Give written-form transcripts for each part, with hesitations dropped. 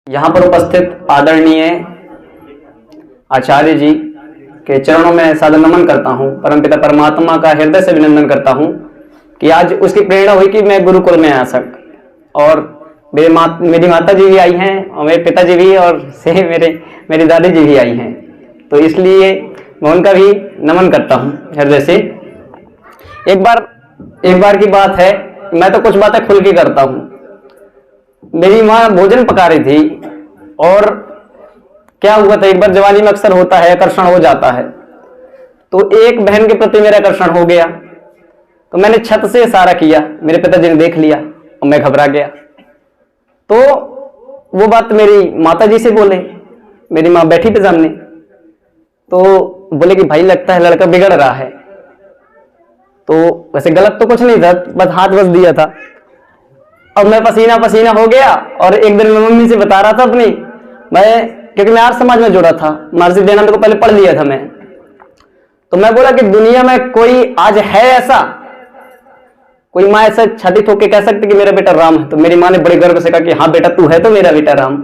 यहाँ पर उपस्थित आदरणीय आचार्य जी के चरणों में सादर नमन करता हूँ। परमपिता परमात्मा का हृदय से अभिनंदन करता हूँ कि आज उसकी प्रेरणा हुई कि मैं गुरुकुल में आ सक। और मेरी माता जी भी आई हैं और मेरे पिताजी भी, और से मेरी दादी जी भी आई हैं, तो इसलिए मैं उनका भी नमन करता हूँ हृदय से। एक बार की बात है, मैं तो कुछ बातें खुल के करता हूँ। मेरी माँ भोजन पका रही थी और क्या हुआ था, एक बार जवानी में अक्सर होता है, आकर्षण हो जाता है। तो एक बहन के प्रति मेरा आकर्षण हो गया, तो मैंने छत से इशारा किया। मेरे पिताजी ने देख लिया और मैं घबरा गया। तो वो बात मेरी माता जी से बोले, मेरी माँ बैठी थी सामने, तो बोले कि भाई लगता है लड़का बिगड़ रहा है। तो वैसे गलत तो कुछ नहीं था, बस हाथ बस दिया था। अब मैं पसीना पसीना हो गया और एक दिन मैं मम्मी से बता रहा था अपनी, क्योंकि मैं आर्य समाज में जुड़ा था, महर्षि दयानंद को पहले पढ़ लिया था मैं। तो मैं बोला कि दुनिया में कोई आज है ऐसा, कोई माँ ऐसा छाती ठोक के कह सकती कि मेरा बेटा राम है? तो मेरी माँ ने बड़े गर्व से कहा कि हाँ बेटा तू है तो मेरा बेटा राम।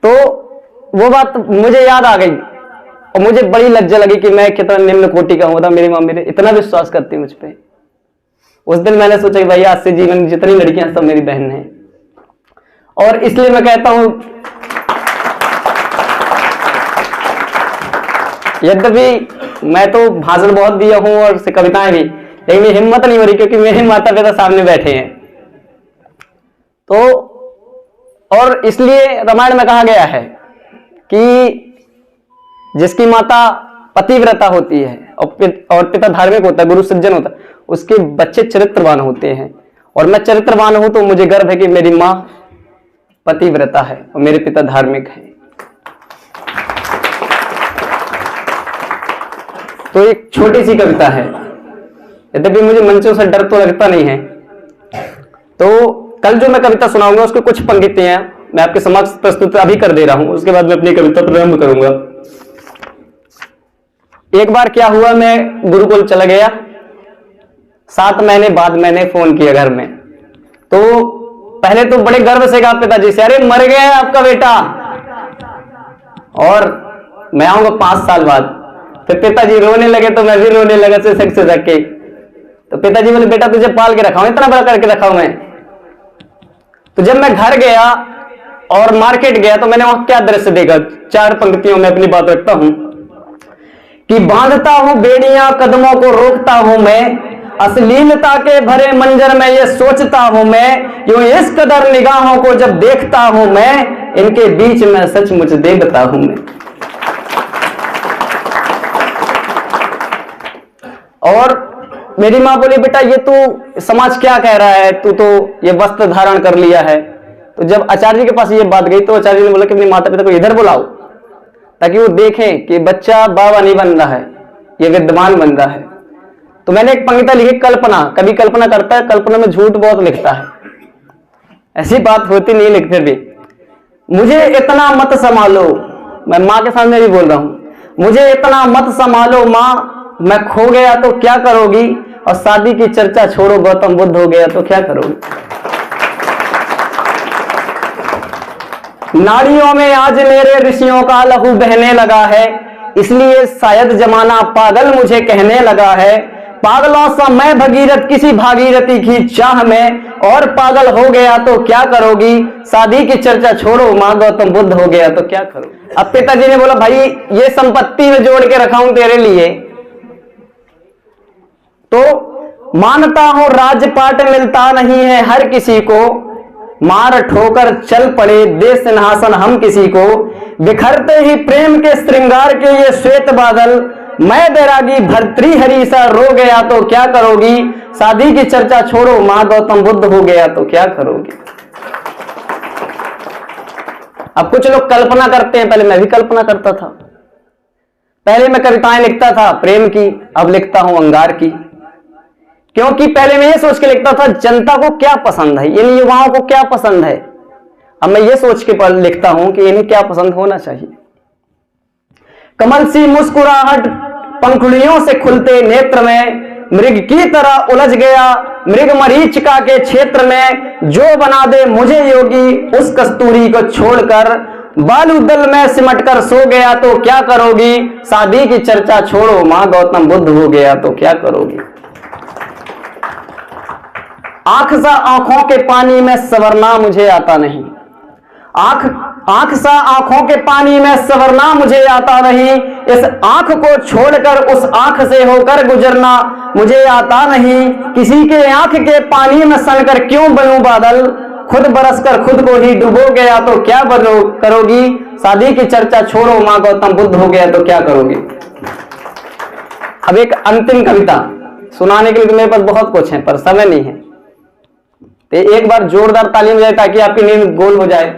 तो वो बात मुझे याद आ गई और मुझे बड़ी लज्जा लगी कि मैं कितना निम्न कोटि का हूं। मेरी माँ मेरे इतना विश्वास करती मुझ पे। उस दिन मैंने सोचा कि भाई आज से जीवन में जितनी लड़कियां सब मेरी बहन हैं। और इसलिए मैं कहता हूं, यद्यपि मैं तो भाषण बहुत दिया हूं और कविताएं भी, लेकिन मेरी हिम्मत नहीं हो रही क्योंकि मेरे माता पिता सामने बैठे हैं। तो और इसलिए रामायण में कहा गया है कि जिसकी माता पतिव्रता होती है और पिता धार्मिक होता है, गुरु सज्जन होता है, उसके बच्चे चरित्रवान होते हैं। और मैं चरित्रवान हूं तो मुझे गर्व है कि मेरी माँ पतिव्रता है और मेरे पिता धार्मिक है। तो एक छोटी सी कविता है, यद्यपि मुझे मंचों से डर तो लगता नहीं है। तो कल जो मैं कविता सुनाऊंगा उसकी कुछ पंक्तियां मैं आपके समक्ष प्रस्तुत अभी कर दे रहा हूं, उसके बाद मैं अपनी कविता प्रारंभ करूंगा। एक बार क्या हुआ, मैं गुरुकुल चला गया। 7 महीने बाद मैंने फोन किया घर में। तो पहले तो बड़े गर्व से कहा पिताजी से, अरे मर गया है आपका बेटा। और मैं आऊंगा 5 साल बाद। फिर पिताजी रोने लगे तो मैं भी रोने लगा से सक के। तो पिताजी बोले बेटा तुझे पाल के रखा हूं, इतना बड़ा करके रखा हूं मैं। तो जब मैं घर गया और मार्केट गया तो मैंने वहां क्या दृश्य देखा, 4 पंक्तियों में अपनी बात रखता हूं कि बांधता हूं बेड़ियां कदमों को रोकता हूं मैं, अश्लीलता के भरे मंजर में ये सोचता हूं मैं, यूं इस कदर निगाहों को जब देखता हूं मैं, इनके बीच में सचमुच देखता हूं मैं। और मेरी माँ बोली बेटा ये तू समाज क्या कह रहा है, तू तो ये वस्त्र धारण कर लिया है। तो जब आचार्य जी के पास ये बात गई तो आचार्य जी ने बोला कि अपने माता पिता को इधर बुलाओ ताकि वो देखें कि बच्चा बाबा नहीं बन रहा है, ये विद्वान बन रहा है। तो मैंने एक पंक्ति लिखी, कल्पना, कभी कल्पना करता है, कल्पना में झूठ बहुत लिखता है, ऐसी बात होती नहीं लिखते भी। मुझे इतना मत संभालो, मैं माँ के सामने भी बोल रहा हूं, मुझे इतना मत संभालो माँ, मैं खो गया तो क्या करोगी, और शादी की चर्चा छोड़ो, गौतम बुद्ध हो गया तो क्या करोगी। नाड़ियों में आज मेरे ऋषियों का लहू बहने लगा है, इसलिए शायद जमाना पागल मुझे कहने लगा है। पागलों सा मैं भगीरथ किसी भागीरथी की चाह में, और पागल हो गया तो क्या करोगी, शादी की चर्चा छोड़ो मां, गौतम बुद्ध हो गया तो क्या करोगी। अब पिताजी ने बोला भाई ये संपत्ति में जोड़ के रखा हूं तेरे लिए। तो मानता हूं राजपाट मिलता नहीं है हर किसी को, मार ठोकर चल पड़े दे सिंहासन हम किसी को, बिखरते ही प्रेम के श्रृंगार के ये श्वेत बादल, मैं बैरागी भर्तृहरि सा रो गया तो क्या करोगी, शादी की चर्चा छोड़ो मां, गौतम बुद्ध हो गया तो क्या करोगी। अब कुछ लोग कल्पना करते हैं, पहले मैं भी कल्पना करता था। पहले मैं कविताएं लिखता था प्रेम की, अब लिखता हूं अंगार की। क्योंकि पहले मैं ये सोच के लिखता था जनता को क्या पसंद है, इन युवाओं को क्या पसंद है। अब मैं ये सोच के लिखता हूं कि इन्हें क्या पसंद होना चाहिए। कमल सी मुस्कुराहट पंखुड़ियों से खुलते नेत्र में, मृग की तरह उलझ गया मृग मरीचिका के क्षेत्र में जो बना दे मुझे योगी, उस कस्तूरी को छोड़कर बालूदल में सिमटकर सो गया तो क्या करोगी। शादी की चर्चा छोड़ो, मां गौतम बुद्ध हो गया तो क्या करोगी। आंख सा आंखों के पानी में संवरना मुझे आता नहीं, आंख सा आंखों के पानी में संवरना मुझे आता नहीं। इस आंख को छोड़कर उस आंख से होकर गुजरना मुझे आता नहीं। किसी के आंख के पानी में सनकर क्यों बनूं बादल, खुद बरसकर खुद को ही डुबो गया तो क्या करोगी। शादी की चर्चा छोड़ो, मां गौतम बुद्ध हो गया तो क्या करोगी। अब एक अंतिम कविता सुनाने के लिए मेरे पास बहुत कुछ है पर समय नहीं है, तो एक बार जोरदार ताली हो जाए ताकि आपकी नींद गोल हो जाए।